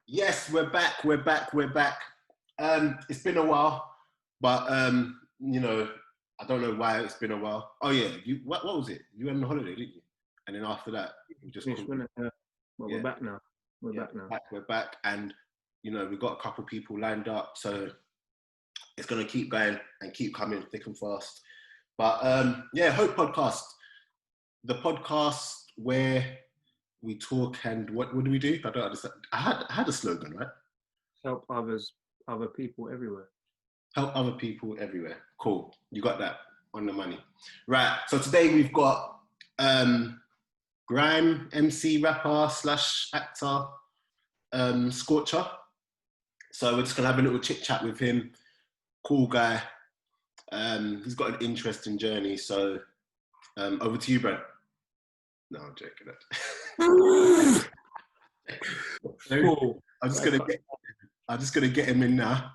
Yes, we're back. We're back. We're back. It's been a while, but you know, I don't know why it's been a while. Oh yeah, what was it? You went on holiday, didn't you? And then after that, we just finished, wasn't it? Well, yeah. we're back now. We're back now. We're back, and you know, we've got a couple people lined up, so it's gonna keep going and keep coming thick and fast. But yeah, Hope Podcast, the podcast where we talk and what do we do? I don't understand. I had a slogan, right? Help other people everywhere. Help other people everywhere. Cool. You got that on the money. Right. So today we've got grime MC rapper / actor Scorcher. So we're just gonna have a little chit chat with him. Cool guy. He's got an interesting journey. So over to you, Brent. No, I'm joking. Cool. I'm just gonna get him in now,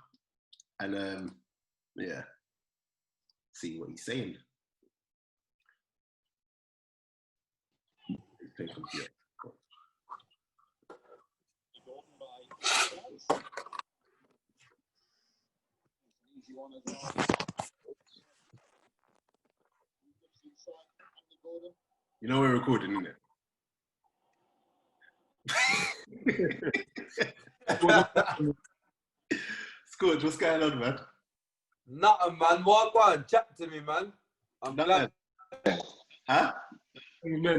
and yeah, see what he's saying. You know we're recording, isn't it? Scorch, what's going on, man? Nothing, man. What go on? Chat to me, man. I'm glad. Huh?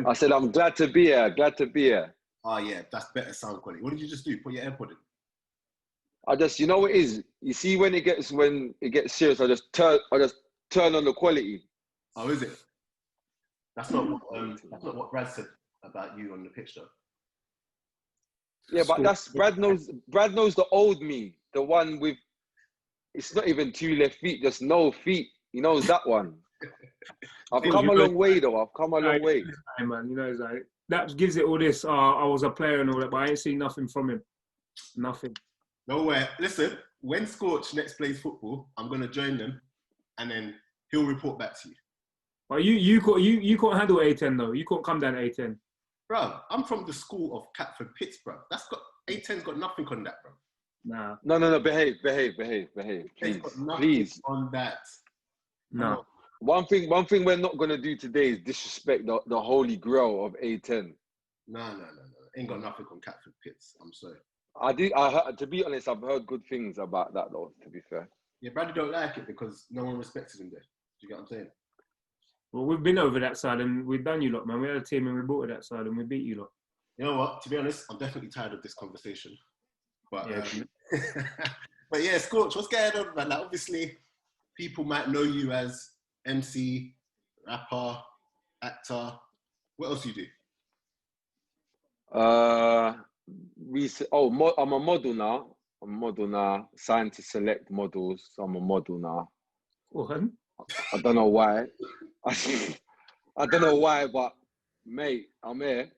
I said I'm glad to be here. Glad to be here. Oh yeah, that's better sound quality. What did you just do? Put your AirPod in. I just, you know what it is. You see, when it gets serious, I just turn on the quality. Oh, is it? That's not what Brad said about you on the pitch, though. Yeah, but that's Brad knows the old me, the one with it's not even 2 left feet, just no feet. He knows that one. I've come a long way though. I've come a long way. Man, you know, it's like that gives it all this. I was a player and all that, but I ain't seen nothing from him. Nothing. Nowhere. Listen, when Scorch next plays football, I'm gonna join them, and then he'll report back to you. But you can't handle A10 though. You can't come down to A10. Bro, I'm from the school of Catford Pitts, bro. That's got A10's got nothing on that, bro. Nah. No. Behave. Please. On that. No. One thing we're not gonna do today is disrespect the holy grail of A10. No. Ain't got nothing on Catford Pitts. I'm sorry. I heard, to be honest, I've heard good things about that though, to be fair. Yeah, Bradley don't like it because no one respected him there. Do you get what I'm saying? Well, we've been over that side and we've done you lot, man. We had a team and we brought to that side and we beat you lot. You know what? To be honest, I'm definitely tired of this conversation. But yeah, but yeah, Scorch, what's going on, man? Like, obviously, people might know you as MC, rapper, actor. What else do you do? I'm a model now. Signed to Select Models. So I'm a model now. What? I don't know why. I don't know why, but mate, I'm here.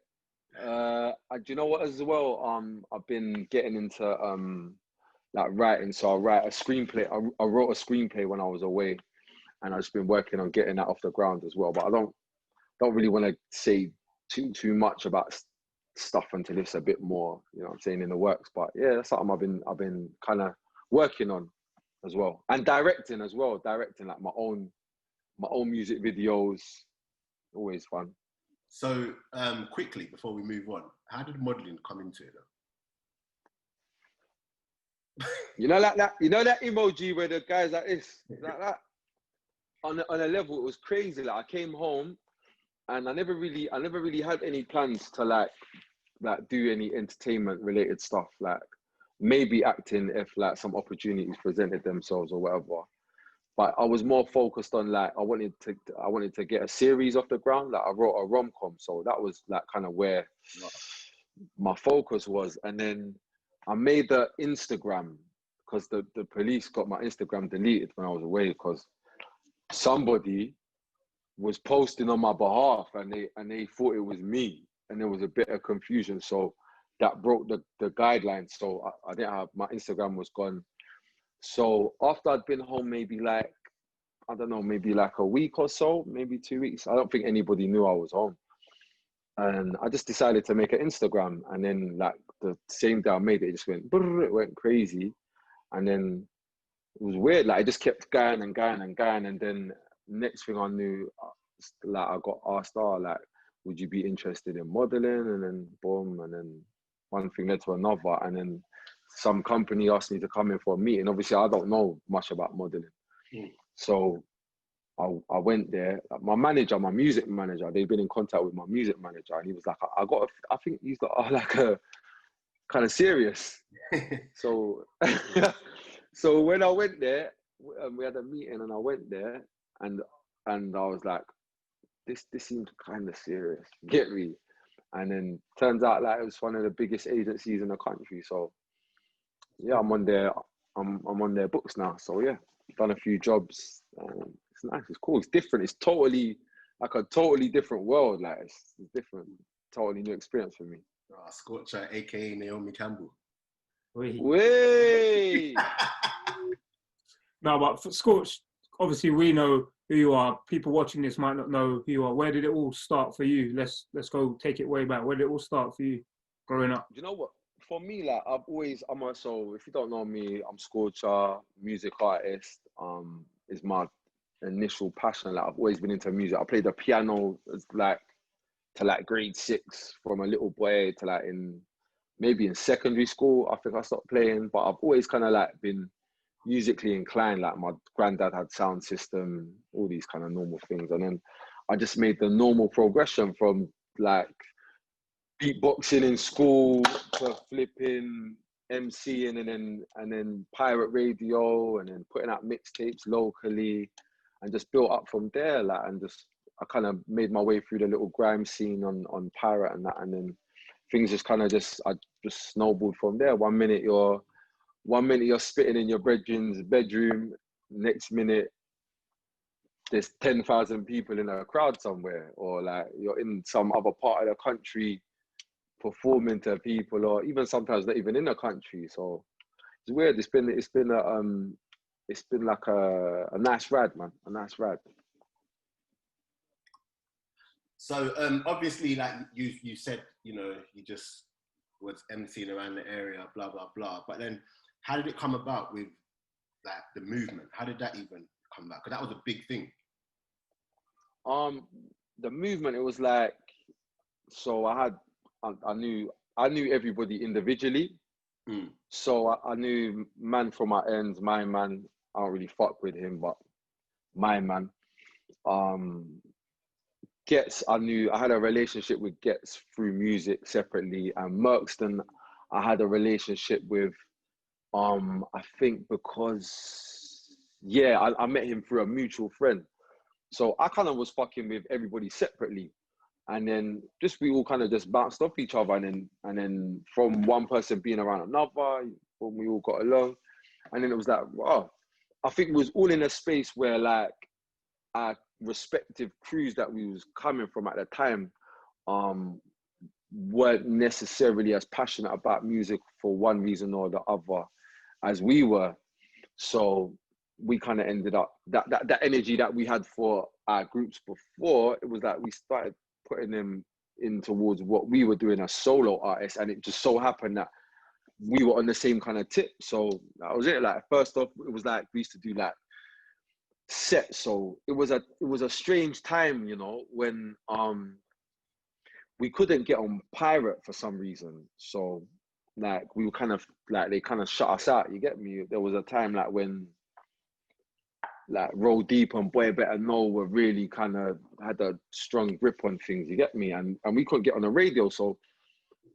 Do you know what as well? I've been getting into like writing. So I write a screenplay. I wrote a screenplay when I was away, and I've just been working on getting that off the ground as well. But I don't really want to say too much about stuff until it's a bit more, you know what I'm saying, in the works. But yeah, that's something I've been kind of working on as well, and directing as well. Directing like my own music videos, always fun. So quickly before we move on, how did modelling come into it though? You know that emoji where the guys like this, like that. On a level, it was crazy. Like I came home, and I never really had any plans to like do any entertainment related stuff. Like maybe acting if like some opportunities presented themselves or whatever. But I was more focused on like I wanted to get a series off the ground. Like I wrote a rom-com, so that was like kind of where my focus was. And then I made the Instagram because the police got my Instagram deleted when I was away because somebody was posting on my behalf and they thought it was me, and there was a bit of confusion. So that broke the guidelines. So I didn't have, my Instagram was gone. So after I'd been home, maybe like, I don't know, maybe like a week or so, maybe 2 weeks. I don't think anybody knew I was home. And I just decided to make an Instagram. And then like the same day I made it, it just went brrr, it went crazy, and then it was weird. Like it just kept going and going and going, and then next thing I knew, like I got asked, "Oh, like, would you be interested in modeling?" And then boom, and then one thing led to another, and then some company asked me to come in for a meeting. Obviously, I don't know much about modeling, so I went there. My manager, my music manager, they've been in contact with my music manager, and he was like, I think these are like a kind of serious. So, so when I went there, we had a meeting, and I went there, and I was like, this seems kind of serious. Get me? And then turns out like it was one of the biggest agencies in the country. So yeah, I'm on their books now. So yeah, done a few jobs. It's nice. It's cool. It's different. It's totally like a totally different world. Like it's different. Totally new experience for me. Scorcher, aka Naomi Campbell. Way. No, but for Scorch, obviously we know who you are. People watching this might not know who you are. Where did it all start for you? Let's go take it way back. Where did it all start for you growing up? Do you know what? For me, like so if you don't know me, I'm Scorcher, music artist. Is my initial passion. Like I've always been into music. I played the piano to grade 6, from a little boy to like maybe in secondary school. I think I stopped playing, but I've always kind of like been musically inclined. Like my granddad had sound system, all these kind of normal things, and then I just made the normal progression from like beatboxing in school to flipping MCing, and then pirate radio, and then putting out mixtapes locally, and just built up from there. Like, and just I kind of made my way through the little grime scene on pirate and that, and then things just kind of I just snowballed from there. One minute you're spitting in your brethren's bedroom, next minute there's 10,000 people in a crowd somewhere, or like you're in some other part of the country performing to people, or even sometimes not even in the country. So it's weird. It's been like a nice ride, man. A nice ride. So obviously, like you said, you just was emceeing around the area, blah blah blah. But then, how did it come about with like the movement? How did that even come about? Because that was a big thing. The movement. It was like, so I knew everybody individually. So I knew man from my ends, my man. I don't really fuck with him, but my man. Gets, I had a relationship with Gets through music separately, and Merkston I had a relationship with, I think because, I met him through a mutual friend. So I kind of was fucking with everybody separately, and then we all kind of just bounced off each other, and then from one person being around another, when we all got along, and then it was like, wow, I think it was all in a space where like our respective crews that we was coming from at the time weren't necessarily as passionate about music for one reason or the other as we were. So we kind of ended up that energy that we had for our groups before, it was like we started putting them in towards what we were doing as solo artists, and it just so happened that we were on the same kind of tip. So that was it. Like first off, it was like we used to do like set. So it was a strange time, when we couldn't get on pirate for some reason. So like we were kind of like, they kind of shut us out, you get me? There was a time like when like Roll Deep and Boy Better Know were really kind of had a strong grip on things, you get me? And we couldn't get on the radio, so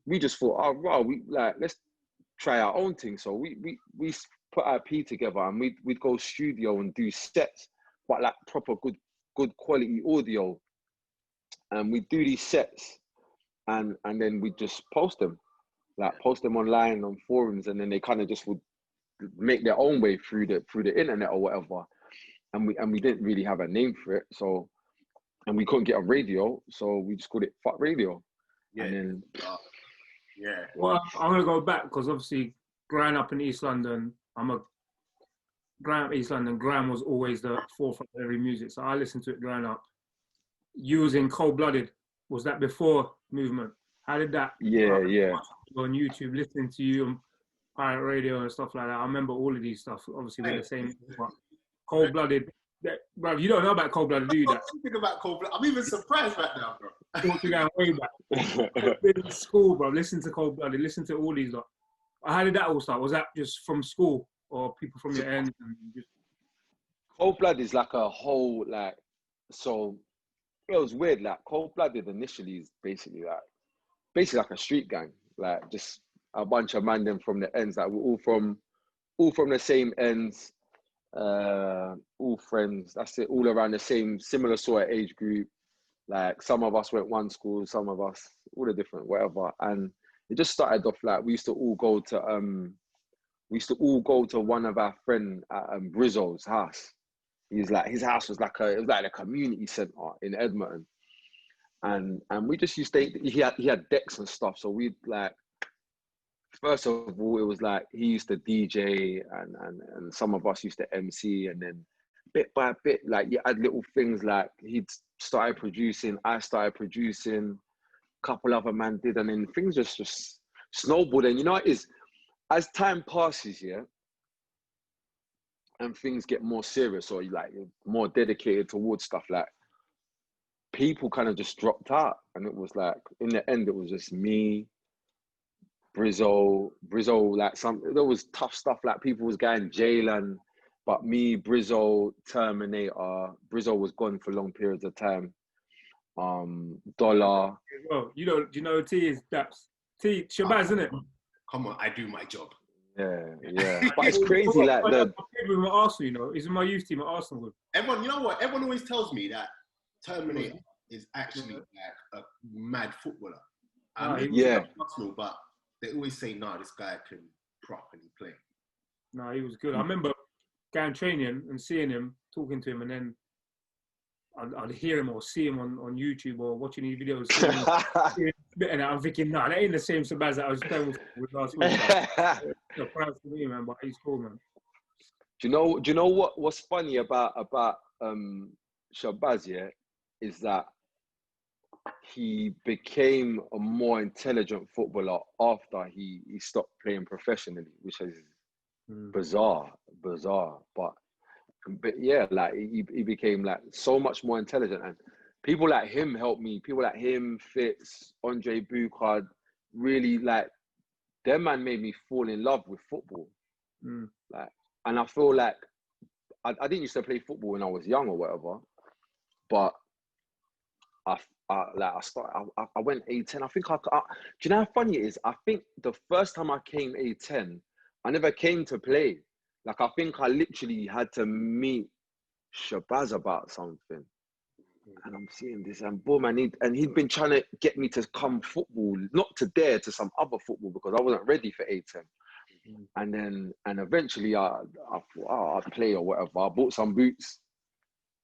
we just thought, oh wow, let's try our own thing. So we put our P together, and we'd go studio and do sets, but like proper good quality audio. And we'd do these sets, and then we'd just post them online on forums, and then they kind of just would make their own way through the internet or whatever. And we didn't really have a name for it, so, and we couldn't get on radio, so we just called it Fuck Radio. Yeah. And then yeah. Well, I'm gonna go back because obviously growing up in East London, grime was always the forefront of every music. So I listened to it growing up. You was in Cold Blooded. Was that before movement? How did that? Yeah. on YouTube, listening to you on pirate radio and stuff like that. I remember all of these stuff. Obviously, we're the same. But cold-blooded. Bro, you don't know about cold-blooded, do you? What do you think about cold-blooded? I'm even surprised right now, bro. Talking going way back. In school, bro. Listen to cold-blooded. Listen to all these. Like, how did that all start? Was that just from school or people from your end? Cold Blood is like a whole like. So it was weird. Like cold-blooded initially is basically like a street gang. Like just a bunch of man them from the ends. Like we're all from the same ends. All friends. That's it. All around the same, similar sort of age group. Like some of us went one school, some of us all the different, whatever. And it just started off like we used to all go to one of our friend at Brizzo's house. His house was like a community center in Edmonton, and we just used to. He had decks and stuff, so we'd like. First of all, it was like he used to DJ, and some of us used to MC, and then bit by bit, like you had little things like he'd started producing, I started producing, a couple other man did, and then things just snowballed. And you know what it is, as time passes, yeah, and things get more serious or like more dedicated towards stuff, like people kind of just dropped out, and it was like in the end, it was just me. Brizzo, like there was tough stuff, like people was going jail, but me, Brizzo, Terminator, Brizzo was gone for long periods of time. Dollar. Well, do you know T is Daps? T, Shabazz, isn't it? Come on, I do my job. Yeah. But it's crazy, like the. With my Arsenal, you know, he's in my youth team at Arsenal. Everyone, you know what? Everyone always tells me that Terminator is actually like a mad footballer. Yeah. Arsenal, but they always say, "No, this guy can properly play." No, he was good. I remember going training and seeing him, talking to him, and then I'd hear him or see him on YouTube or watching these videos. And I'm thinking, no, that ain't the same Shabazz that I was playing with last week. Surprise to me, man, but he's cool, man. Do you know what's funny about Shabazz, yeah, is that he became a more intelligent footballer after he stopped playing professionally, which is bizarre. But yeah, like he became like so much more intelligent, and people like him helped me. People like him, Fitz, Andre Boucard, really like them man made me fall in love with football. Like, and I feel like I didn't used to play football when I was young or whatever, but I went A10. I think do you know how funny it is? I think the first time I came A10, I never came to play. Like, I think I literally had to meet Shabazz about something. And I'm seeing this, and boom, he'd been trying to get me to come football, not to Dare, to some other football, because I wasn't ready for A10. And eventually I thought, I'll play or whatever. I bought some boots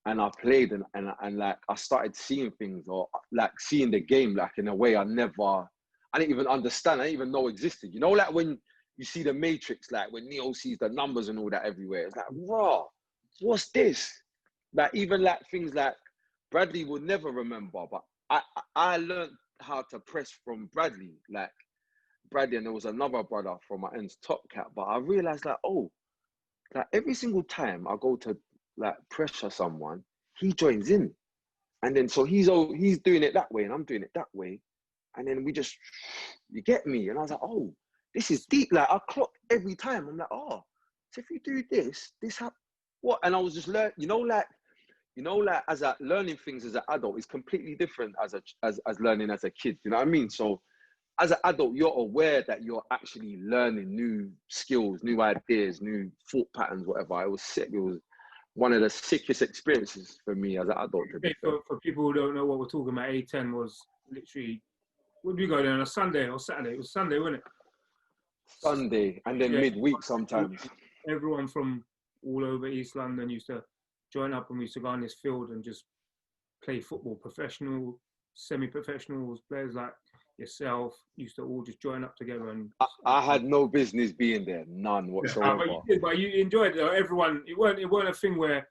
and I played, and like I started seeing things, or like seeing the game like in a way I didn't even understand, I didn't even know existed. You know, like when you see the Matrix, like when Neo sees the numbers and all that everywhere, it's like, raw, what's this? Like even like things like Bradley will never remember, but I learned how to press from Bradley, like Bradley, and there was another brother from my end's Top Cat, but I realized like, oh, like every single time I go to like pressure someone, he joins in, and then so he's doing it that way and I'm doing it that way, and then you get me, and I was like, oh, this is deep. Like I clocked every time. I'm like, oh, so if you do this what? And I was just learning, you know, like as a learning things as an adult is completely different as learning as a kid. You know what I mean? So as an adult, you're aware that you're actually learning new skills, new ideas, new thought patterns, whatever. It was sick. It was one of the sickest experiences for me as an adult. For people who don't know what we're talking about, A10 was literally, would we go there on a Sunday or Saturday? It was Sunday, wasn't it? Sunday, and then midweek sometimes. Everyone from all over East London used to join up, and we used to go on this field and just play football. Professional, semi-professionals, players like yourself used to all just join up together. And I had no business being there, none whatsoever. But you enjoyed it though. Everyone, it weren't a thing where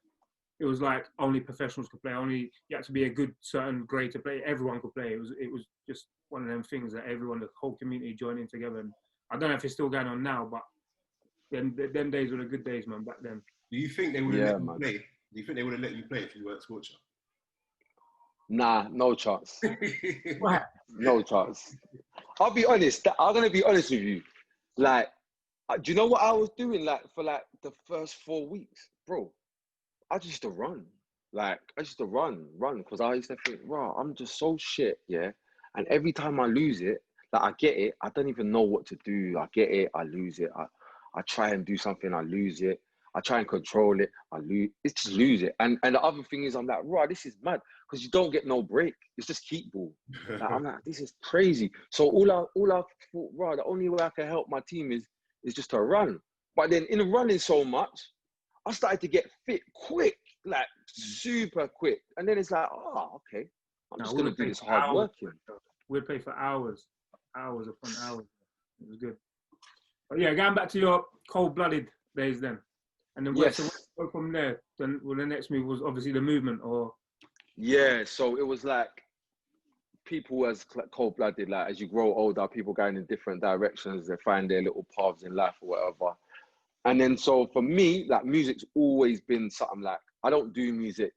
it was like only professionals could play. Only you had to be a good certain grade to play. Everyone could play. It was just one of them things that everyone, the whole community joining together. And I don't know if it's still going on now, but them days were the good days, man, back then. Do you think they would have let you play? Do you think they would have let you play if you weren't Scorcher? Nah, no chance. What? No chance. I'll be honest. I'm gonna be honest with you. Like, do you know what I was doing? Like for like the first 4 weeks, bro. I just used to run. Like I used to run, because I used to think, wow, I'm just so shit, yeah. And every time I lose it, like I get it, I don't even know what to do. I get it, I lose it. I try and do something, I lose it. I try and control it, I lose. It's just lose it. And the other thing is, I'm like, right, this is mad because you don't get no break. It's just keep ball. Like, I'm like, this is crazy. So all I thought, right, the only way I can help my team is just to run. But then in running so much, I started to get fit quick, like super quick. And then it's like, oh, okay, I'm just gonna do this hard working. We'd play for hours upon hours. It was good. But yeah, going back to your cold-blooded days then. And then yes. So where from there? Then the next move was obviously the movement, or yeah. So it was like people as cold-blooded, like as you grow older, people going in different directions. They find their little paths in life or whatever. And then so for me, like music's always been something like I don't do music.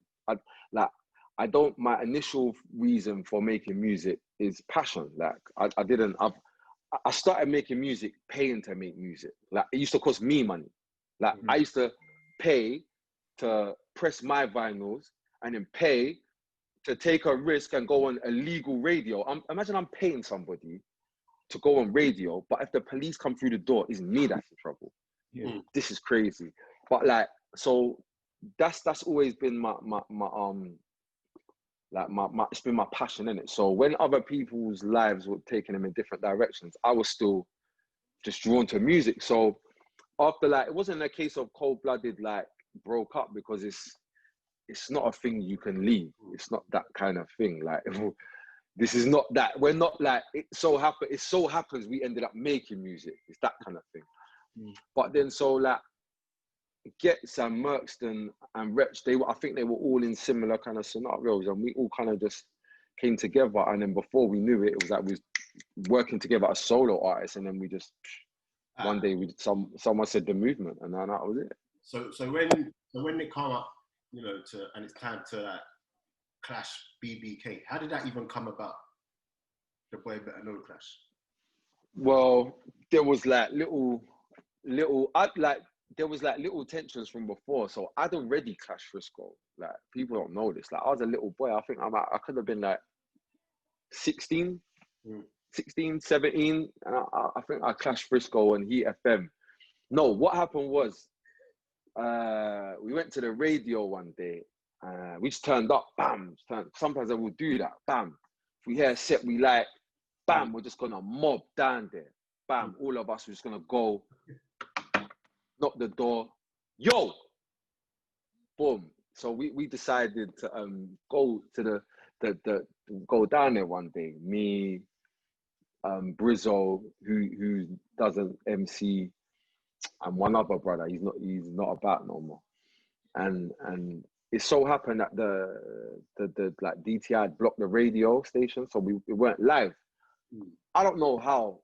My initial reason for making music is passion. Like I started making music paying to make music. Like it used to cost me money. Like I used to pay to press my vinyls and then pay to take a risk and go on illegal radio. Imagine I'm paying somebody to go on radio, but if the police come through the door, it's me that's in trouble. yeah. This is crazy. But like, so that's always been my it's been my passion, innit? So when other people's lives were taking them in different directions, I was still just drawn to music. So after like, it wasn't a case of cold-blooded like broke up because it's not a thing you can leave. It's not that kind of thing. Like this is not that. We're not like it so happens we ended up making music. It's that kind of thing. But then so like Gets and Merkston and Wretch, I think they were all in similar kind of scenarios, and we all kind of just came together. And then before we knew it, it was like we was working together as solo artists, and then we just one day someone said the movement, and then that was it. So when it come up, you know, and it's time to clash BBK, how did that even come about? The Boy Better Know clash. Well, there was like little tensions from before. So I'd already clashed Frisco. Like people don't know this. Like I was a little boy. I think I could have been like 16, 17. And I think I clashed Frisco and Heat FM. No, what happened was we went to the radio one day. We just turned up, bam. Sometimes I will do that, bam. If we hear a set we like, bam, we're just gonna mob down there. Bam, all of us are just gonna go, knock the door, yo, boom. So we decided to go to go down there one day. Me, Brizzo, who does an MC, and one other brother. He's not about no more. And it so happened that the like DTI had blocked the radio station, so we weren't live. I don't know how.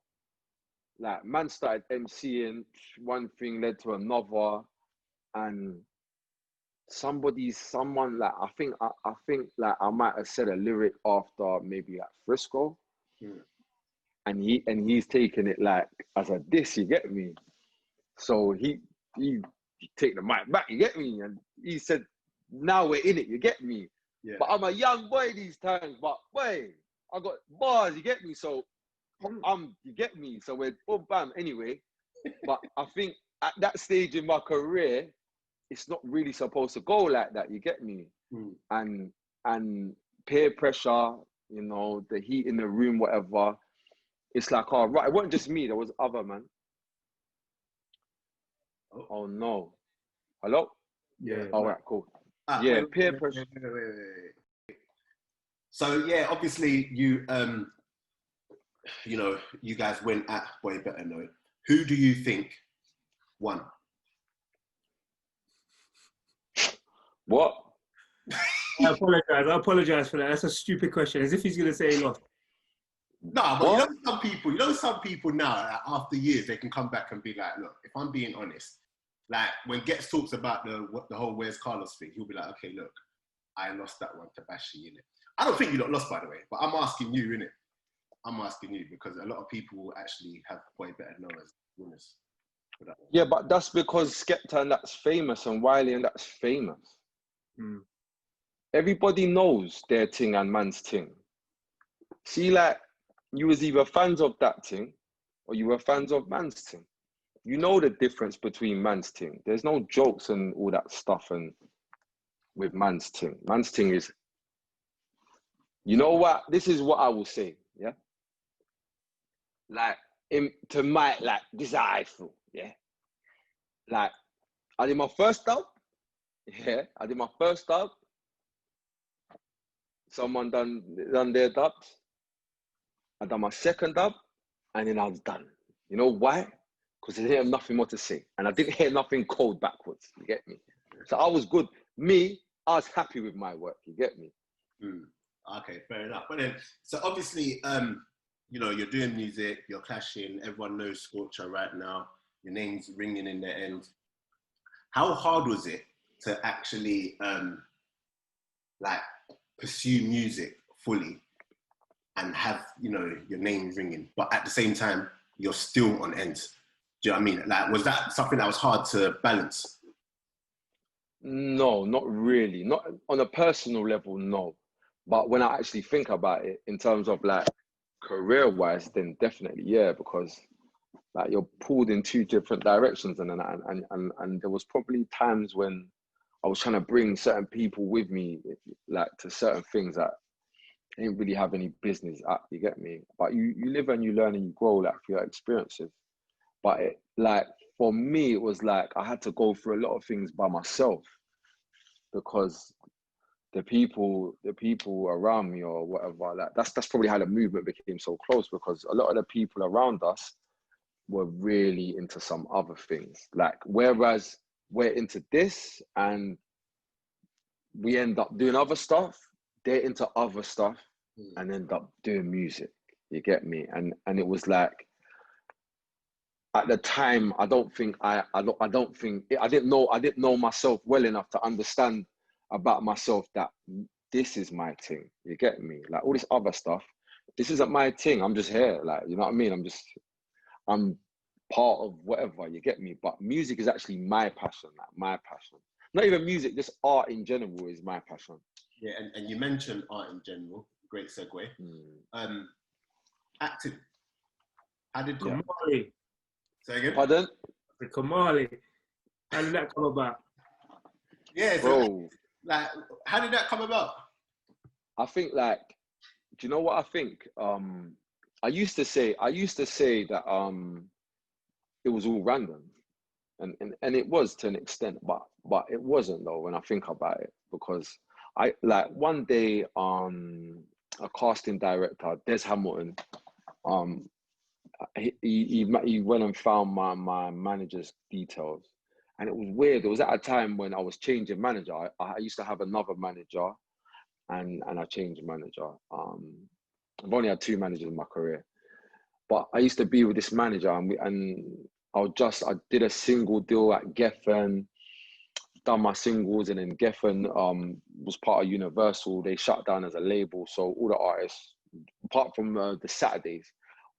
Like man started MCing, one thing led to another, and someone like I think like I might have said a lyric after maybe like Frisco, and he's taking it like as a diss, you get me? So he take the mic back, you get me? And he said, "Now we're in it, you get me?" Yeah. But I'm a young boy these times, but boy, I got bars, you get me? So you get me? So we're boom bam anyway. But I think at that stage in my career, it's not really supposed to go like that, you get me? And peer pressure, you know, the heat in the room, whatever. It's like, oh, right, it wasn't just me, there was other man. Oh no. Hello? Yeah. All right, cool. Peer pressure. Wait. So yeah, obviously you you know, you guys went at Boy Better Know. Who do you think won? What? I apologize for that. That's a stupid question. As if he's gonna say he lost. No, but What? you know some people now, like, after years, they can come back and be like, look, if I'm being honest, like when Getz talks about the whole Where's Carlos thing, he'll be like, okay, look, I lost that one to Bashi, innit? I don't think you lot lost, by the way, but I'm asking you, innit? I'm asking you because a lot of people will actually have way better know as winners for that one. Yeah, but that's because Skepta and that's famous and Wiley and that's famous. Everybody knows their thing and man's thing. See, like, you was either fans of that thing or you were fans of man's thing. You know the difference between man's thing. There's no jokes and all that stuff and with man's thing. Man's thing is, you know what? This is what I will say, yeah? Like, this is how I feel, yeah? Like, I did my first dub, yeah? I did my first dub. Someone done their dubs. I done my second dub, and then I was done. You know why? Because I didn't have nothing more to say. And I didn't hear nothing cold backwards, you get me? So I was good. I was happy with my work, you get me? Okay, fair enough. But then, so obviously, you know, you're doing music, you're clashing, everyone knows Scorcher right now, your name's ringing in the end. How hard was it to actually, like, pursue music fully and have, you know, your name ringing, but at the same time, you're still on end? Do you know what I mean? Like, was that something that was hard to balance? No, not really. Not on a personal level, no. But when I actually think about it in terms of like career-wise, then definitely, yeah, because like you're pulled in two different directions, and there was probably times when I was trying to bring certain people with me, like to certain things that I didn't really have any business at, you get me? But you live and you learn and you grow like through your experiences. But like for me, it was like I had to go through a lot of things by myself because the people around me or whatever, like that's probably how the movement became so close, because a lot of the people around us were really into some other things. Like whereas we're into this and we end up doing other stuff, they're into other stuff and end up doing music. You get me? And it was like at the time, I didn't know myself well enough to understand about myself that this is my thing. You get me? Like all this other stuff, this isn't my thing. I'm just here. Like, you know what I mean? I'm part of whatever, you get me? But music is actually my passion, like my passion. Not even music, just art in general is my passion. Yeah, and you mentioned art in general. Great segue. Acting. How did Kamali. Say again? Pardon? The Kamali. How did that come about? Yeah, so bro. Like, how did that come about? I think like, do you know what I think? I used to say that it was all random. And it was to an extent, but it wasn't though when I think about it, because I like one day a casting director, Des Hamilton, he went and found my manager's details, and it was weird. It was at a time when I was changing manager. I used to have another manager, and I changed manager. I've only had two managers in my career, but I used to be with this manager, and I did a single deal at Geffen, done my singles, and then Geffen was part of Universal. They shut down as a label, so all the artists, apart from the Saturdays,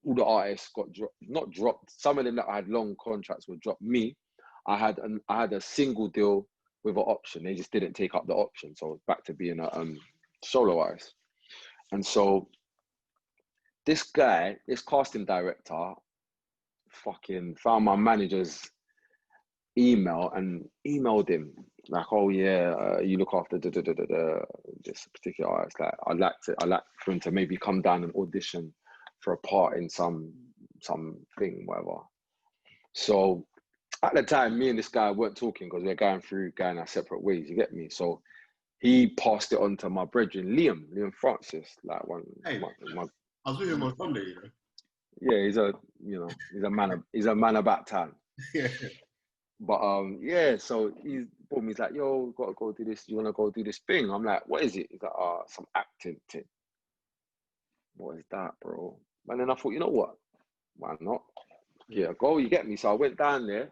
all the artists got not dropped. Some of them that I had long contracts were dropped. Me, I had a single deal with an option. They just didn't take up the option, so back to being a solo artist. And so this casting director, fucking found my manager's email and emailed him like, oh yeah, you look after this particular artist. Like, I'd like for him to maybe come down and audition for a part in some thing, whatever. So at the time, me and this guy weren't talking because we're going our separate ways. You get me? So he passed it on to my brethren, Liam Francis, like one. Hey, my I was with him on Sunday, you know. Yeah, he's a man about time. Yeah. But yeah, so he's like, yo, gotta go do this. You wanna go do this thing? I'm like, what is it? He's like, some acting thing. What is that, bro? And then I thought, you know what? Why not? Yeah, go, you get me? So I went down there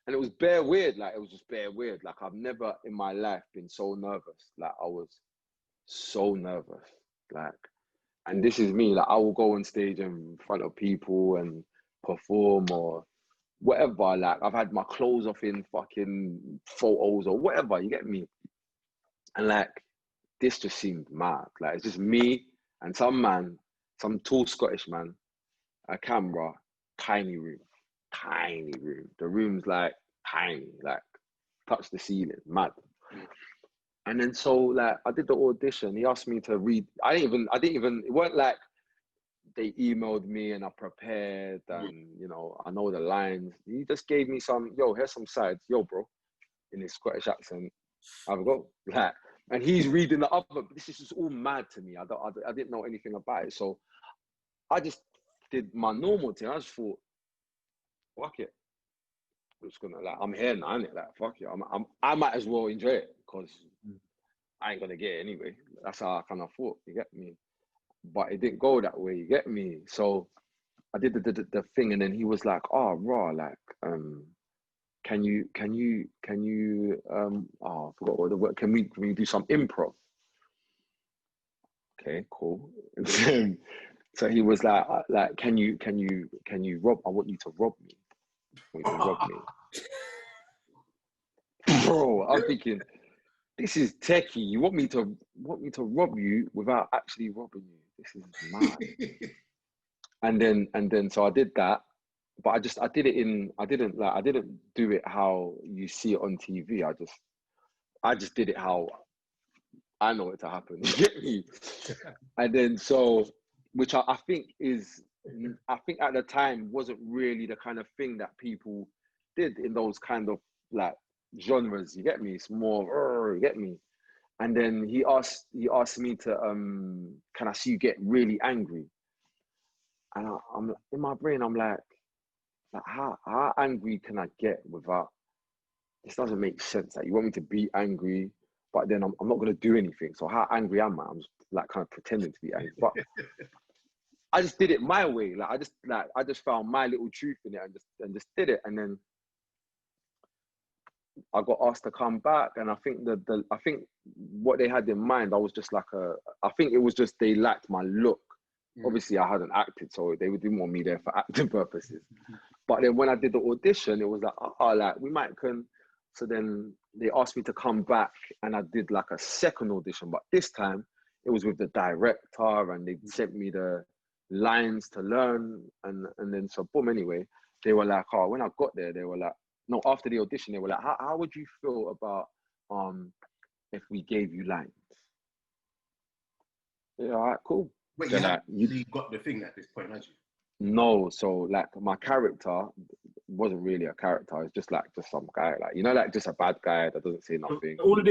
and it was bare weird. Like, it was just bare weird. Like, I've never in my life been so nervous. Like, I was so nervous. Like, and this is me. Like, I will go on stage in front of people and perform or whatever. Like, I've had my clothes off in fucking photos or whatever, you get me? And like, this just seemed mad. Like, it's just me and some man, some tall Scottish man, a camera, tiny room. The room's like tiny, like touch the ceiling, mad. And then so like I did the audition. He asked me to read. I didn't even. It weren't like they emailed me and I prepared and you know I know the lines. He just gave me some. Yo, here's some sides. Yo, bro, in his Scottish accent. Have a go. Like, and he's reading the other. This is just all mad to me. I didn't know anything about it, so I just did my normal thing. I just thought, fuck it. I'm just gonna like, I'm here now, innit? Like, fuck it. I might as well enjoy it because I ain't gonna get it anyway. That's how I kind of thought. You get me? But it didn't go that way. You get me? So I did the thing, and then he was like, "Oh, raw, like, can you oh, I forgot what the word. Can we do some improv?" Okay, cool. And then, so he was like, can you rob? I want you to rob me. I want you to rob me. Bro, I'm thinking, this is techie. You want me to rob you without actually robbing you? This is mad. and then so I did that, but I didn't do it how you see it on TV. I just did it how I know it to happen. You get me? And then so, which I think at the time wasn't really the kind of thing that people did in those kind of like genres. You get me? It's more, you get me? And then he asked me to can I see you get really angry? And I'm in my brain, I'm like how angry can I get without, this doesn't make sense. Like, you want me to be angry, but then I'm not gonna do anything. So how angry am I? I'm just like kind of pretending to be angry. But I just did it my way. Like I just found my little truth in it and just did it. And then I got asked to come back, and I think I think what they had in mind, I was just like I think it was just they liked my look. Obviously, I hadn't acted, so they didn't want me there for acting purposes. But then when I did the audition, it was like, like we might can. So then they asked me to come back, and I did like a second audition, but this time it was with the director, and they sent me the lines to learn, and then so boom. Anyway, they were like, oh, when I got there, they were like, no, after the audition, they were like, how would you feel about if we gave you lines? Yeah, all right, cool. Wait, so you got the thing at this point, had you? No, so like my character wasn't really a character. It's just some guy, like, you know, like just a bad guy that doesn't say nothing. All of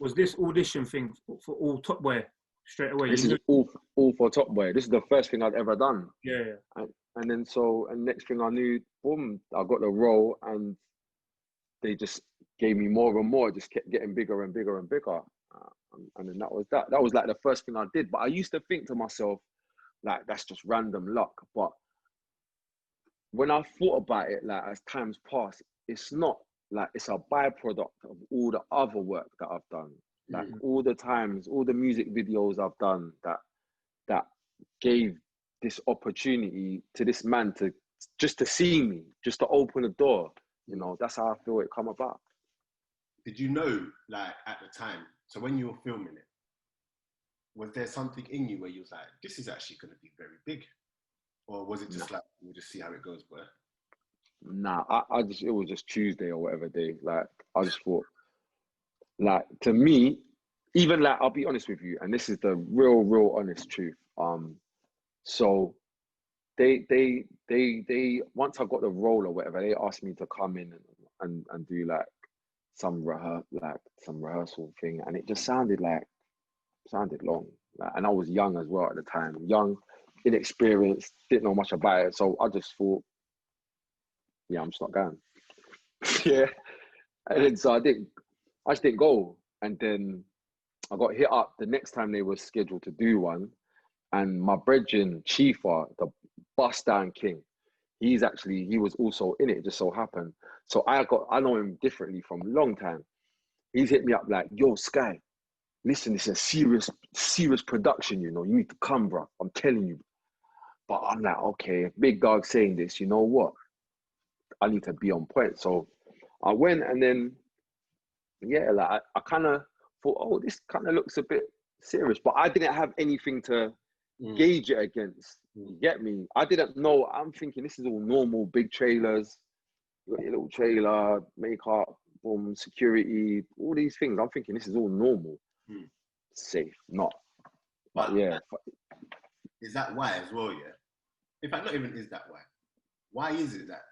was this audition thing for all Top Boy straight away. This is all for Top Boy. This is the first thing I'd ever done. Yeah. And then and next thing I knew, boom, I got the role, and they just gave me more and more. It just kept getting bigger and bigger and bigger. And then that was that. That was like the first thing I did. But I used to think to myself, like, that's just random luck. But when I thought about it, like, as times pass, it's not, like, it's a byproduct of all the other work that I've done. Like, all the times, all the music videos I've done that gave this opportunity to this man to see me, just to open the door. You know, that's how I feel it come about. Did you know, like, at the time, so when you were filming it, was there something in you where you was like, this is actually going to be very big? Or was it just like, we'll just see how it goes, bro? Nah, it was just Tuesday or whatever day. Like, I just thought, like, to me, even like, I'll be honest with you, and this is the real honest truth. So they once I got the role or whatever, they asked me to come in and do like some rehearsal thing, and it just sounded long. Like, and I was young as well at the time, young, inexperienced, didn't know much about it. So I just thought, yeah, I'm just not going. Yeah. And then so I just didn't go. And then I got hit up the next time they were scheduled to do one. And my brethren, Chifa, the bust down king, he was also in it, just so happened. So I know him differently from a long time. He's hit me up like, yo, Sky, listen, it's a serious production, you know. You need to come, bro. I'm telling you. But I'm like, okay, big dog saying this, you know what? I need to be on point. So I went, and then, yeah, like I kind of thought, oh, this kind of looks a bit serious. But I didn't have anything to gauge it against. You get me? I didn't know. I'm thinking this is all normal, big trailers. You got your little trailer, makeup, boom, security, all these things. I'm thinking this is all normal. Safe, not. But yeah. Is that why as well, yeah? In fact, not even is that why. Why is it that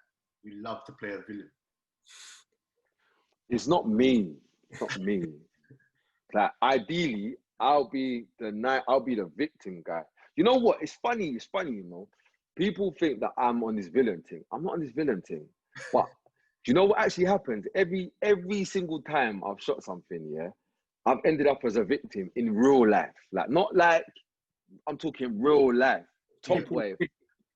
you love to play a villain? It's not me. It's not me. Like, ideally, I'll be the victim guy. You know what? It's funny, you know. People think that I'm on this villain thing. I'm not on this villain thing. But do you know what actually happens? Every single time I've shot something, yeah, I've ended up as a victim in real life. Like, not like, I'm talking real life. Top wave.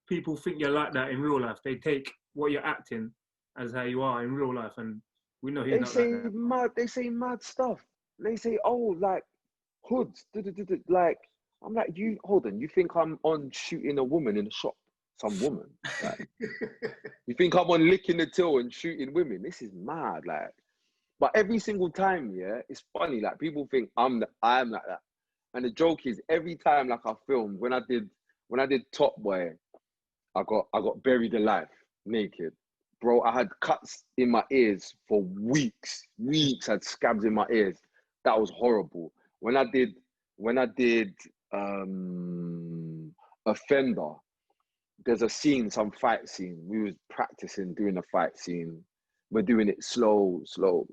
People think you're like that in real life. They take what you're acting as how you are in real life, and we know you're not like that. They say mad stuff. They say, oh, like, hoods, like, I'm like, hold on, you think I'm on shooting a woman in a shop? Some woman, like, you think I'm on licking the till and shooting women? This is mad, like. But every single time, yeah, it's funny. Like, people think I'm like that, and the joke is, every time, like, I filmed when I did Top Boy, I got buried alive, naked, bro. I had cuts in my ears for weeks. I had scabs in my ears. That was horrible. When I did Offender, there's a scene, some fight scene. We was practicing doing a fight scene. We're doing it slow. So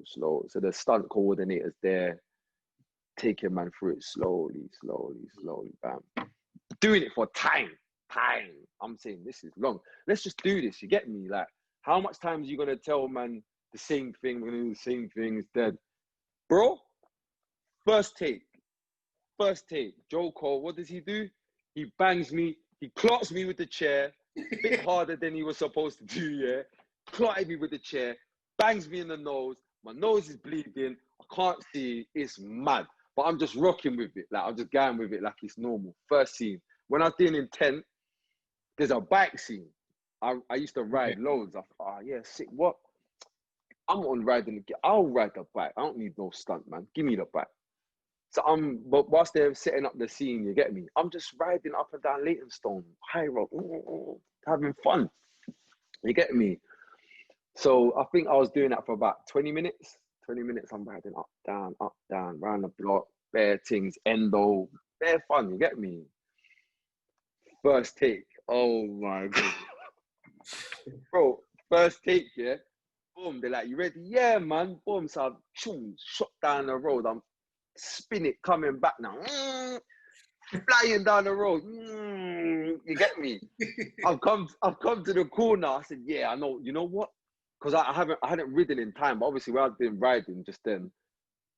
the stunt coordinator's there, taking man through it slowly, bam. Doing it for time. I'm saying, this is long. Let's just do this. You get me? Like, how much time are you gonna tell man the same thing? We're gonna do the same thing. It's dead, bro. First take. Joe Cole, what does he do? He bangs me. He clocks me with the chair, a bit harder than he was supposed to do, yeah? Clotted me with the chair, bangs me in the nose. My nose is bleeding. I can't see. It's mad. But I'm just rocking with it. Like, I'm just going with it like it's normal. First scene. When I was doing Intent, there's a bike scene. I used to ride loads. I thought, oh, yeah, sick. What? I'm on riding. I'll ride the bike. I don't need no stunt, man. Give me the bike. So but whilst they're setting up the scene, you get me? I'm just riding up and down Leytonstone, high road, having fun. You get me? So I think I was doing that for about 20 minutes. 20 minutes, I'm riding up, down, round the block, bare things, endo, bare fun, you get me? First take, oh my God. Bro, first take, yeah? Boom, they're like, you ready? Yeah, man, boom. So I've shot down the road, I'm spin it coming back now, flying down the road, you get me? I've come to the corner. I said, yeah, I know. You know what? Because I hadn't ridden in time, but obviously when I've been riding just then,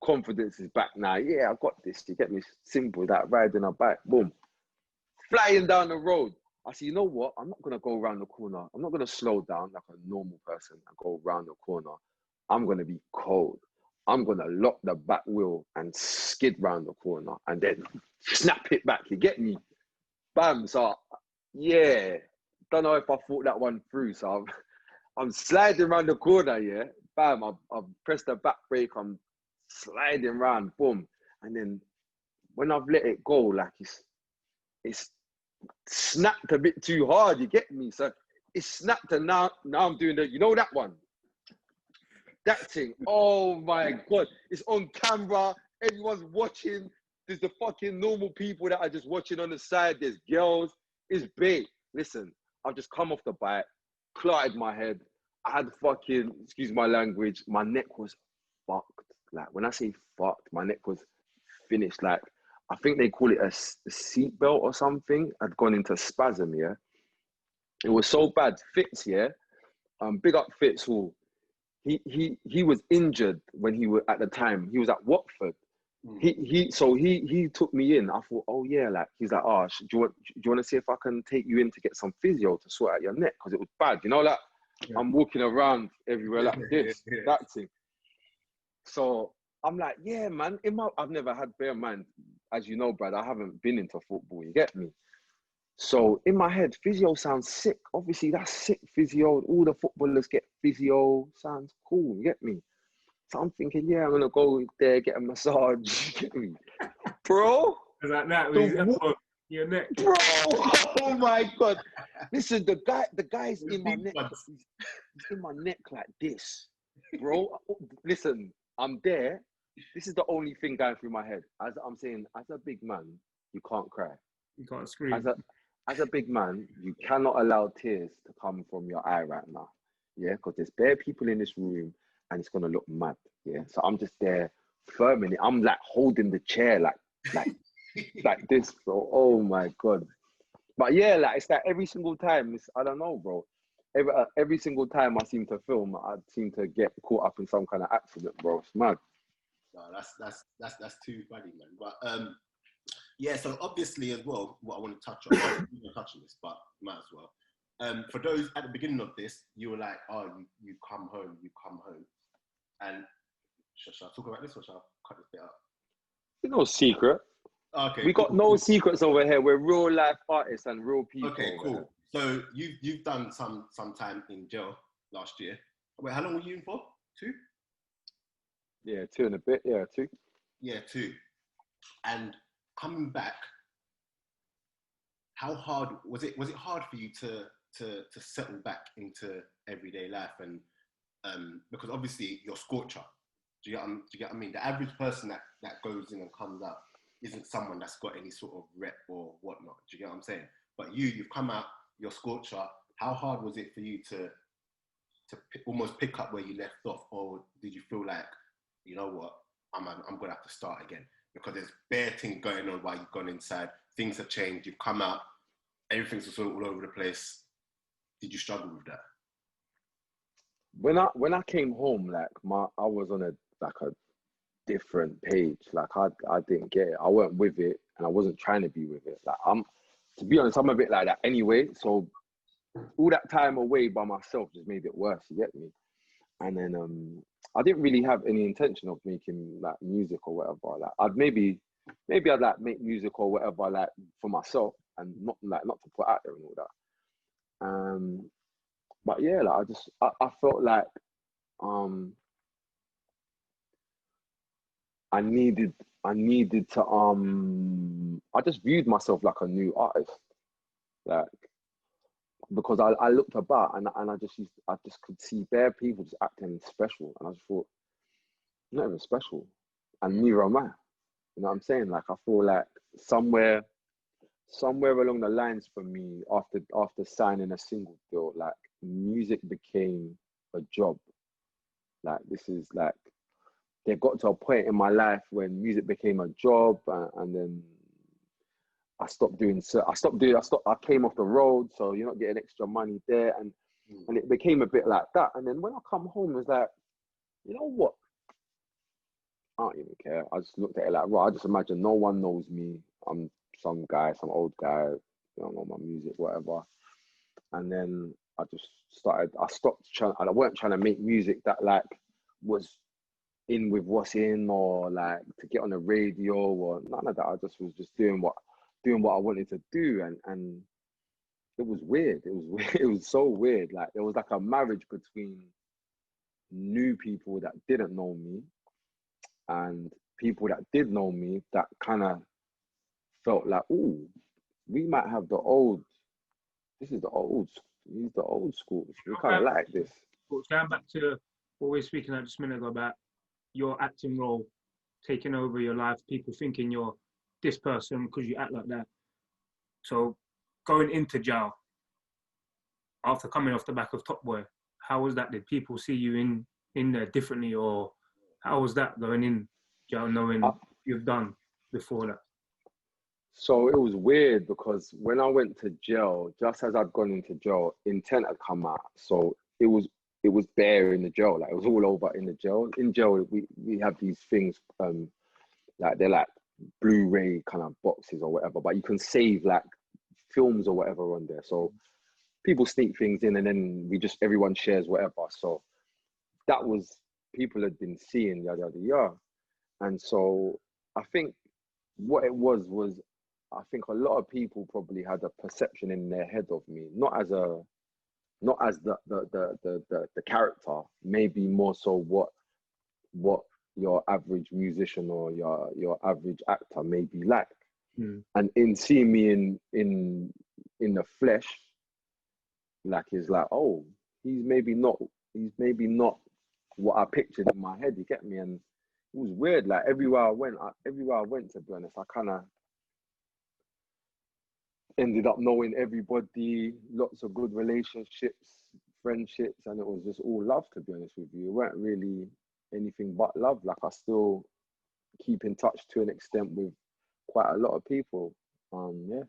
confidence is back now. Yeah, I got this. You get me? Simple, that riding a bike, boom, flying down the road. I said, you know what? I'm not gonna go around the corner. I'm not gonna slow down like a normal person and go around the corner. I'm gonna be cold. I'm going to lock the back wheel and skid round the corner and then snap it back. You get me? Bam. So, yeah. Don't know if I thought that one through. So, I'm sliding around the corner, yeah? Bam. I've pressed the back brake. I'm sliding around. Boom. And then when I've let it go, like it's snapped a bit too hard. You get me? So, it's snapped and now I'm doing you know that one? That thing, oh my God, it's on camera, everyone's watching. There's the fucking normal people that are just watching on the side, there's girls, it's big. Listen, I've just come off the bike, clotted my head, I had fucking, excuse my language, my neck was fucked. Like, when I say fucked, my neck was finished. Like, I think they call it a seatbelt or something. I'd gone into spasm, yeah? It was so bad. Fitz, yeah? Big up Fitz Hall. He was injured when he was, at the time, he was at Watford. He took me in. I thought, oh yeah, like he's like, oh, do you want to see if I can take you in to get some physio to sort out your neck because it was bad, you know, like I'm walking around everywhere like this, that thing. So I'm like, yeah, man. I've never had, bear in mind, as you know, Brad, I haven't been into football. You get me? So in my head, physio sounds sick. Obviously, that's sick physio. All the footballers get physio. Sounds cool. You get me? So I'm thinking, yeah, I'm gonna go there, get a massage. Get me, bro? Like that with your neck, bro. Oh my god! Listen, the guy's in my neck. He's in my neck like this, bro. Listen, I'm there. This is the only thing going through my head. As I'm saying, as a big man, you can't cry. You can't scream. As a big man, you cannot allow tears to come from your eye right now. Yeah, because there's bare people in this room and it's gonna look mad. Yeah. So I'm just there firming it. I'm like holding the chair like this, bro. Oh my god. But yeah, like it's like every single time, I don't know, bro. Every single time I seem to film, I seem to get caught up in some kind of accident, bro. It's mad. No, that's too funny, man. But yeah, so obviously as well, what I want to touch on, I'm not touching this, but might as well. For those at the beginning of this, you were like, oh, you come home, and shall I talk about this or shall I cut this bit out? There's no secret. Okay, we got no secrets over here. We're real life artists and real people. Okay, cool. So you've done some time in jail last year. Wait, how long were you in for? 2? Yeah, 2 and a bit. Yeah, 2. Yeah, 2. And coming back, how hard was it? Was it hard for you to settle back into everyday life? And because obviously you're Scorcher. Do you get what I mean? The average person that goes in and comes out isn't someone that's got any sort of rep or whatnot. Do you get what I'm saying? But you've come out, you're Scorcher. How hard was it for you to almost pick up where you left off, or did you feel like, you know what, I'm gonna have to start again because there's bare things going on while you've gone inside. Things have changed. You've come out. Everything's sort of all over the place. Did you struggle with that? When I came home, like I was on a different page. Like I didn't get it. I weren't with it, and I wasn't trying to be with it. Like to be honest, I'm a bit like that anyway. So all that time away by myself just made it worse. You get me? And then I didn't really have any intention of making like music or whatever. Like maybe I'd like make music or whatever like for myself and not to put out there and all that. But yeah, like I felt like I needed to I just viewed myself like a new artist, like because I looked about and I just could see bare people just acting special, and I just thought, I'm not even special, and neither am I. You know what I'm saying? Like I feel like somewhere along the lines for me, after signing a single deal, like music became a job. Like this is like, they got to a point in my life when music became a job, and then I came off the road, so you're not getting extra money there, and it became a bit like that. And then when I come home, it's like, you know what? I don't even care. I just looked at it like, right, I just imagine no one knows me. I'm some guy, some old guy, you don't know my music, whatever. And then I stopped trying, and I weren't trying to make music that like was in with what's in, or like to get on the radio, or none of that. I just was just doing what I wanted to do, and it was weird. It was so weird. Like there was like a marriage between new people that didn't know me and people that did know me that kind of felt like, oh, we might have he's the old school. We kind of like this. Going back to what we were speaking about just a minute ago about your acting role taking over your life, people thinking you're this person because you act like that. So going into jail after coming off the back of Top Boy, how was that? Did people see you in there differently, or how was that going in jail knowing you've done before that? So it was weird because when I went to jail, just as I'd gone into jail, Intent had come out. So it was bare in the jail. Like it was all over in the jail. In jail, we have these things Like they're like Blu-ray kind of boxes or whatever, but you can save like films or whatever on there. So people sneak things in, and then everyone shares whatever. So that was, people had been seeing yada yada yada. And so I think what it was I think a lot of people probably had a perception in their head of me, not as the character, maybe more so what your average musician or your average actor may be like. And in seeing me in the flesh, like, it's like, oh, he's maybe not what I pictured in my head, you get me? And it was weird. Like everywhere I went, to be honest, I kind of ended up knowing everybody, lots of good relationships, friendships, and it was just all love, to be honest with you. It weren't really anything but love. Like, I still keep in touch to an extent with quite a lot of people. Yeah.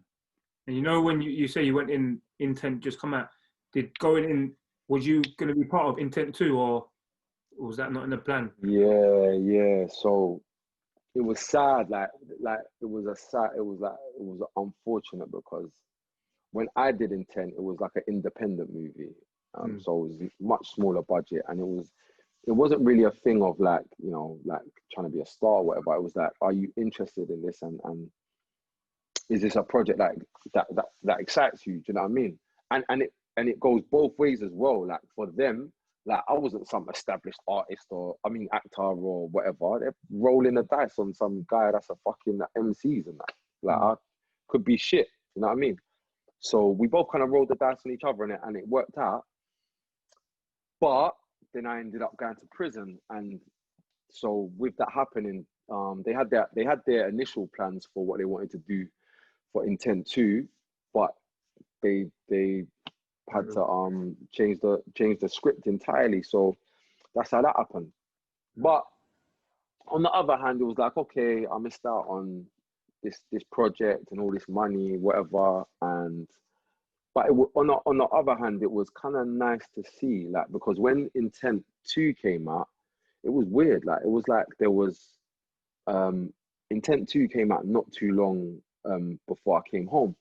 And you know, when you say you went in Intent just come out, did going in, was you going to be part of Intent 2, or was that not in the plan? Yeah. So it was sad. Like it was unfortunate, because when I did Intent, it was like an independent movie. So it was much smaller budget, and it wasn't really a thing of like, you know, like trying to be a star or whatever. It was like, are you interested in this? And is this a project that excites you? Do you know what I mean? And it goes both ways as well. Like for them, like I wasn't some established artist actor or whatever. They're rolling the dice on some guy that's a fucking MCs and that. Like I could be shit. You know what I mean? So we both kind of rolled the dice on each other, and it worked out. But then I ended up going to prison, and so with that happening, they had their initial plans for what they wanted to do for Intent 2, but they had to change the script entirely. So that's how that happened. But on the other hand, it was like, okay, I missed out on this project and all this money, whatever. But on the other hand, it was kind of nice to see, like, because when Intent 2 came out, it was weird. Like, it was like there was Intent 2 came out not too long before I came home.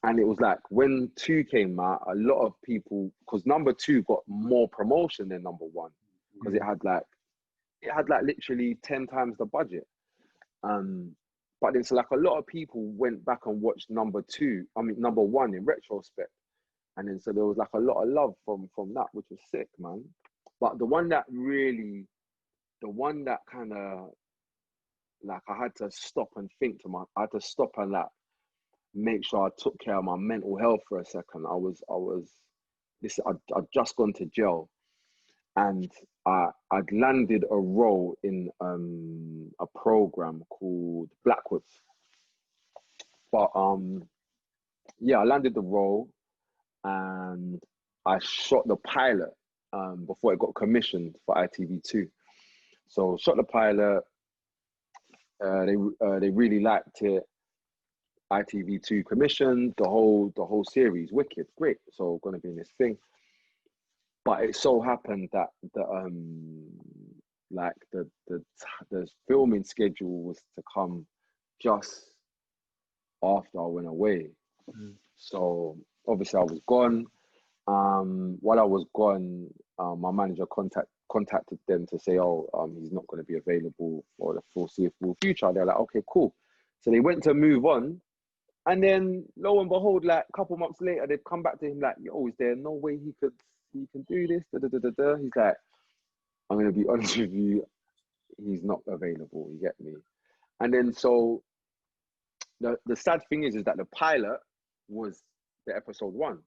And it was like when 2 came out, a lot of people, because number 2 got more promotion than number 1, because it had like literally 10 times the budget. But it's like a lot of people went back and watched number 1 in retrospect. And then so there was like a lot of love from that, which was sick, man. But the one that kind of, like, I had to stop and I had to stop and like make sure I took care of my mental health for a second. I'd just gone to jail, and I'd landed a role in a program called Blackwood's. But I landed the role, and I shot the pilot before it got commissioned for ITV2. So shot the pilot. They really liked it. ITV2 commissioned the whole series. Wicked, great. So going to be in this thing. But it so happened that the filming schedule was to come just after I went away. So obviously I was gone. While I was gone, my manager contacted them to say, he's not going to be available for the foreseeable future. They're like, okay, cool. So they went to move on. And then lo and behold, like a couple months later, they'd come back to him like, yo, is there no way he can do this? He's like, I'm going to be honest with you, he's not available, you get me? And then so the sad thing is that the pilot was the episode 1.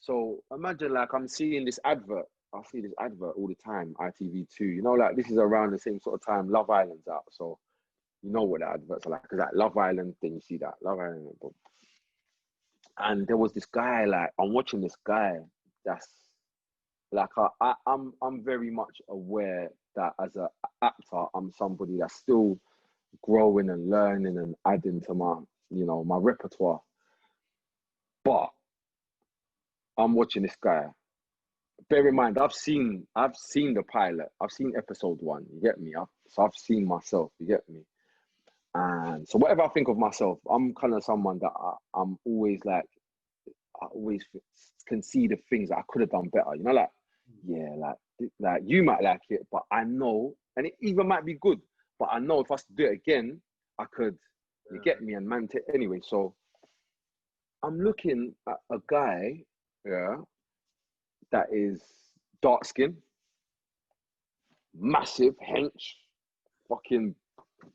So imagine, like, I'm seeing this advert. I see this advert all the time, ITV2. You know, like, this is around the same sort of time Love Island's out. So you know what the adverts are like. Because like Love Island, then you see that Love Island. And there was this guy, like, I'm watching this guy that's like, I'm very much aware that as an actor, I'm somebody that's still growing and learning and adding to my repertoire. But I'm watching this guy. Bear in mind, I've seen the pilot. I've seen episode 1. You get me? So I've seen myself. You get me? And so whatever I think of myself, I'm kind of someone that I'm always like, I always can see the things that I could have done better. You know, like, yeah, like you might like it, but I know, and it even might be good, but I know if I was to do it again, I could, you get me, and man, anyway. So I'm looking at a guy, yeah, that is dark skin, massive hench, fucking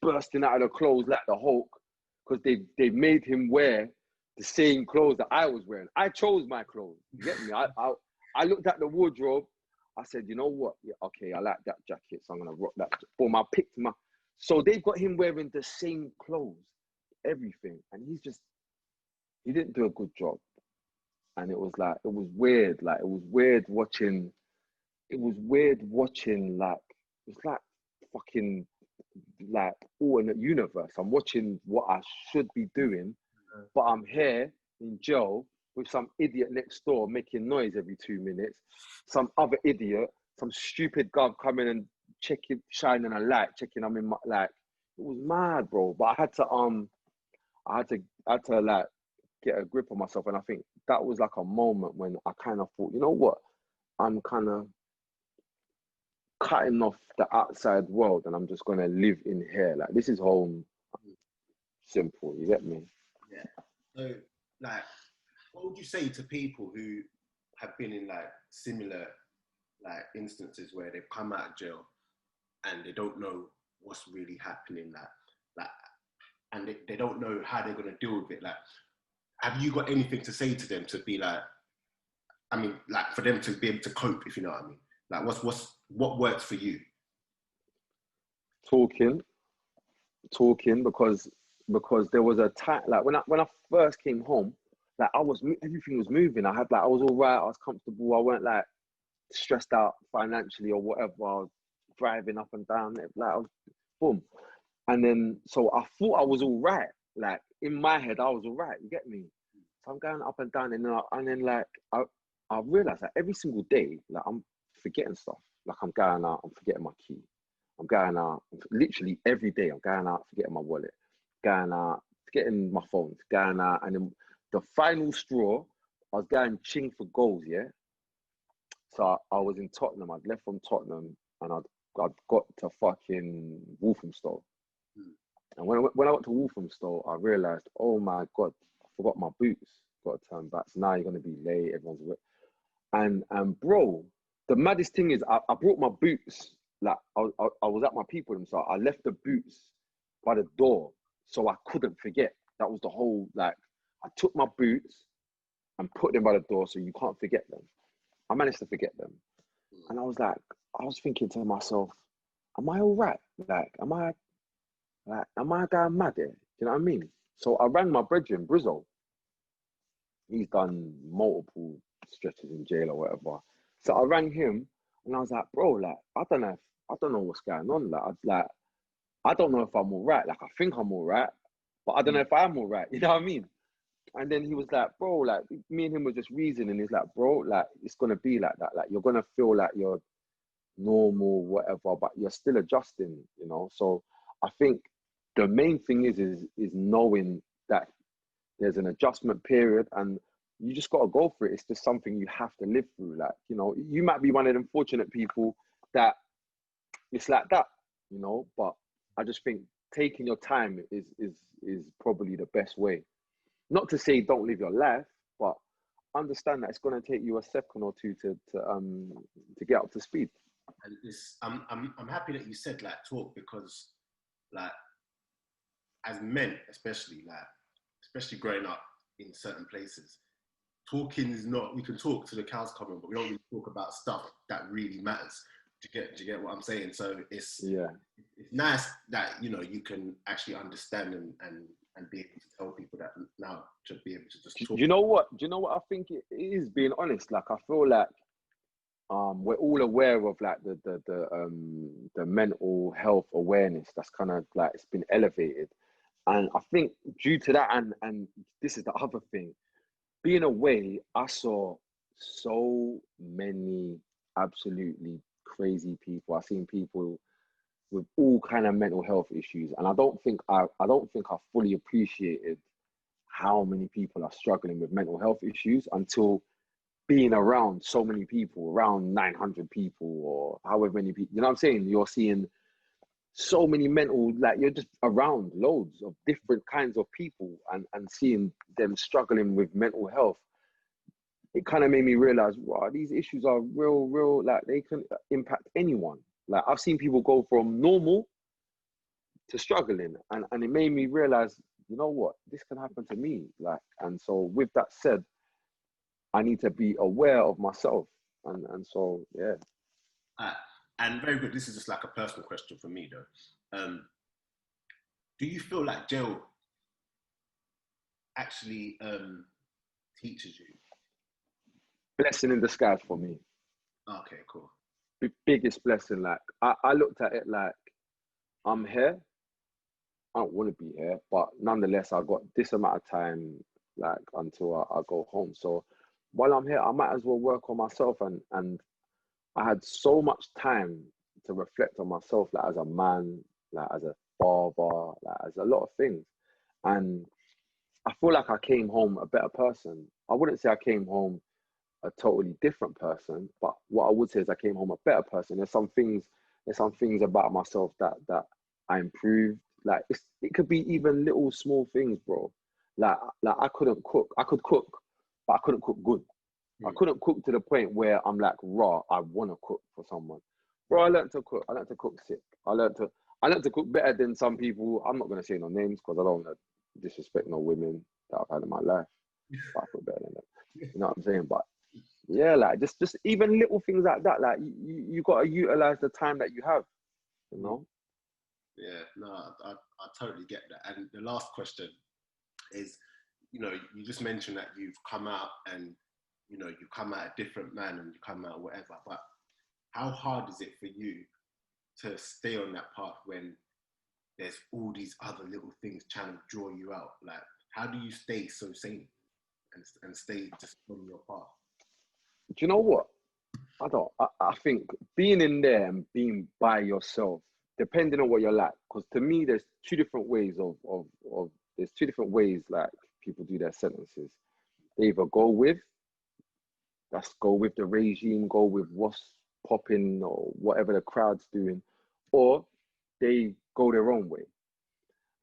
bursting out of the clothes like the Hulk, because they made him wear the same clothes that I was wearing. I chose my clothes. You get me? I looked at the wardrobe. I said, you know what? Yeah, okay, I like that jacket, so I'm gonna rock that. Boom, I picked my. So they've got him wearing the same clothes, everything, and he didn't do a good job. And it was weird. Like, it was weird watching. It was weird watching. Like, it's like fucking, like, all in the universe. I'm watching what I should be doing, but I'm here in jail with some idiot next door making noise every 2 minutes. Some other idiot, some stupid guy coming and checking, shining a light, checking I'm in my, like, it was mad, bro. But I had to like get a grip on myself. And I think that was like a moment when I kind of thought, you know what? I'm kind of cutting off the outside world and I'm just going to live in here. Like, this is home. Simple, you get me? Yeah. So, like, what would you say to people who have been in like similar like instances where they've come out of jail and they don't know what's really happening, like, and they don't know how they're going to deal with it? Like, have you got anything to say to them to be like, I mean, like, for them to be able to cope, if you know what I mean? Like, what works for you? Talking, because there was a time, like, when I first came home, like, everything was moving. I was all right. I was comfortable. I weren't like stressed out financially or whatever. I was driving up and down, like, I was, boom. And then, so I thought I was all right. Like, in my head, I was all right. You get me? So I'm going up and down, and then like, I realized that every single day, like, I'm forgetting stuff. Like, I'm going out, I'm forgetting my key. I'm going out, literally every day. I'm going out, forgetting my wallet. Going out, forgetting my phone. Going out, and then the final straw, I was going ching for goals. Yeah. So I was in Tottenham. I'd left from Tottenham, and I'd got to fucking Walthamstow. And when I got to Walthamstow, I realized, oh my God, I forgot my boots. Got to turn back. So now you're gonna be late. Everyone's wet. And bro, the maddest thing is, I brought my boots. Like, I was at my people, and so I left the boots by the door, so I couldn't forget. That was the whole, like, I took my boots and put them by the door, so you can't forget them. I managed to forget them, and I was thinking to myself, am I all right? Like, am I going mad here? Do you know what I mean? So I rang my brethren, Brizzo. He's done multiple stretches in jail or whatever. So I rang him and I was like, bro, like, I don't know what's going on. Like, I don't know if I'm all right. Like, I think I'm all right, but I don't know if I'm all right. You know what I mean? And then he was like, bro, like, me and him were just reasoning. He's like, bro, like, it's going to be like that. Like, you're going to feel like you're normal, whatever, but you're still adjusting, you know? So I think the main thing is knowing that there's an adjustment period and you just got to go for it. It's just something you have to live through. Like, you know, you might be one of them fortunate people that it's like that, you know, but I just think taking your time is probably the best way. Not to say don't live your life, but understand that it's going to take you a second or two to get up to speed. And I'm happy that you said like talk, because like, as men, especially growing up in certain places, talking is not, we can talk to the cows come home, but we don't really talk about stuff that really matters. Do you get what I'm saying? So it's nice that, you know, you can actually understand and be able to tell people that now, to be able to just talk. Do you know what I think it is, being honest? Like, I feel like we're all aware of like the mental health awareness that's kind of like, it's been elevated. And I think due to that, and this is the other thing, being away, I saw so many absolutely crazy people. I've seen people with all kind of mental health issues, and I don't think I fully appreciated how many people are struggling with mental health issues until being around so many people, around 900 people or however many people. You know what I'm saying? You're seeing so many mental, like you're just around loads of different kinds of people and seeing them struggling with mental health. It kind of made me realize, wow, these issues are real, like they can impact anyone. Like I've seen people go from normal to struggling, and it made me realize, you know what, this can happen to me. Like, and so with that said, I need to be aware of myself. And so, yeah. And very good. This is just like a personal question for me though. Do you feel like jail actually teaches you? Blessing in disguise for me. Okay, cool. Biggest blessing. Like I looked at it like, I'm here. I don't want to be here, but nonetheless, I got this amount of time, like until I go home. So while I'm here, I might as well work on myself. And I had so much time to reflect on myself, like as a man, like as a father, like as a lot of things. And I feel like I came home a better person. I wouldn't say I came home a totally different person, but what I would say is I came home a better person. There's some things about myself that I improved. Like it could be even little small things, bro. Like I couldn't cook. I could cook, but I couldn't cook good. I couldn't cook to the point where I'm like, raw, I want to cook for someone. Bro, I learned to cook. I learned to cook sick. I learned to cook better than some people. I'm not going to say no names because I don't want to disrespect no women that I've had in my life. But I feel better than them. You know what I'm saying? But yeah, like just even little things like that. Like you got to utilize the time that you have, you know? Yeah, no, I totally get that. And the last question is, you know, you just mentioned that you've come out and, you know, you come out a different man and you come out whatever, but how hard is it for you to stay on that path when there's all these other little things trying to draw you out? Like, how do you stay so sane and stay just on your path? Do you know what? I think being in there and being by yourself, depending on what you're like, because to me, there's two different ways there's two different ways like people do their sentences. They either go with the regime, go with what's popping or whatever the crowd's doing, or they go their own way.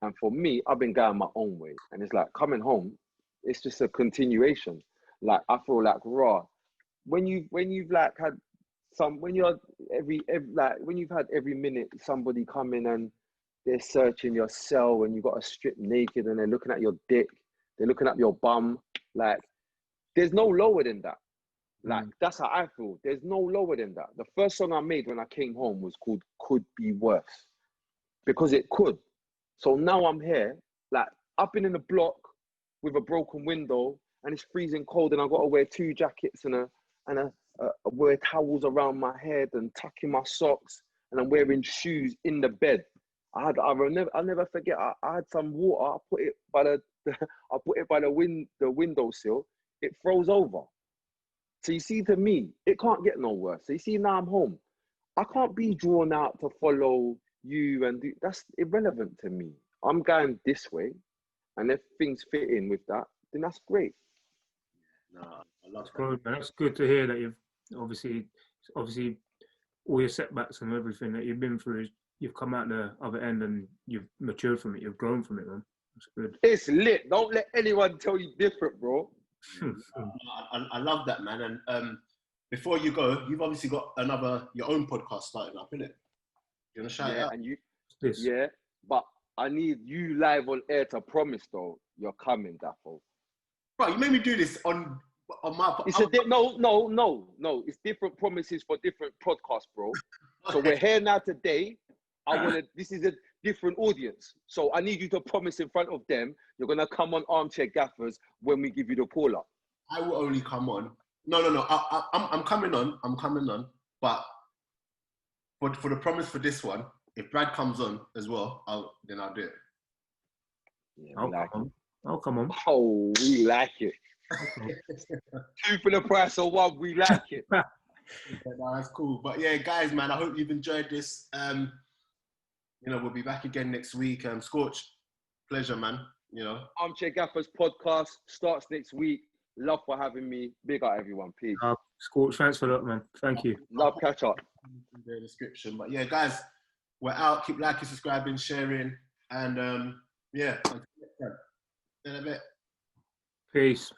And for me, I've been going my own way. And it's like coming home, it's just a continuation. Like I feel like raw. When you've like had when you're when you've had every minute somebody come in and they're searching your cell and you got to strip naked and they're looking at your dick, they're looking at your bum, like there's no lower than that. Like that's how I feel. There's no lower than that. The first song I made when I came home was called Could Be Worse, because it could. So now I'm here, like I've been in a block with a broken window and it's freezing cold and I've got to wear 2 jackets and wear towels around my head and tuck in my socks, and I'm wearing shoes in the bed. I'll never forget. I had some water. I put it by the windowsill. It froze over. So you see, to me, it can't get no worse. So you see, now I'm home. I can't be drawn out to follow you and that's irrelevant to me. I'm going this way, and if things fit in with that, then that's great. No, I love that. Good, man. That's good to hear that you've obviously all your setbacks and everything that you've been through, you've come out the other end and you've matured from it, you've grown from it, man. That's good. It's lit. Don't let anyone tell you different, bro. I love that, man. And before you go, you've obviously got your own podcast starting up, innit? You want to shout it out? Yeah, but I need you live on air to promise though you're coming, Dapo. Bro, you made me do this on my. No. It's different promises for different podcasts, bro. Okay. So we're here now today. This is a different audience. So I need you to promise in front of them you're gonna come on Armchair Gaffers when we give you the call up. I will only come on. No. I'm coming on. I'm coming on. But for the promise for this one, if Brad comes on as well, I'll do it. Yeah, I'll come on. Oh, we like it. 2 for the price of 1. We like it. Yeah, no, that's cool. But yeah, guys, man, I hope you've enjoyed this. you know, we'll be back again next week. Scorch, pleasure, man. You know. Armchair Gaffers podcast starts next week. Love for having me. Big up everyone. Peace. Scorch, thanks for that, man. Thank you. Love catch up. In the description. But yeah, guys, we're out. Keep liking, subscribing, sharing, and yeah, until next time. In a bit. Peace.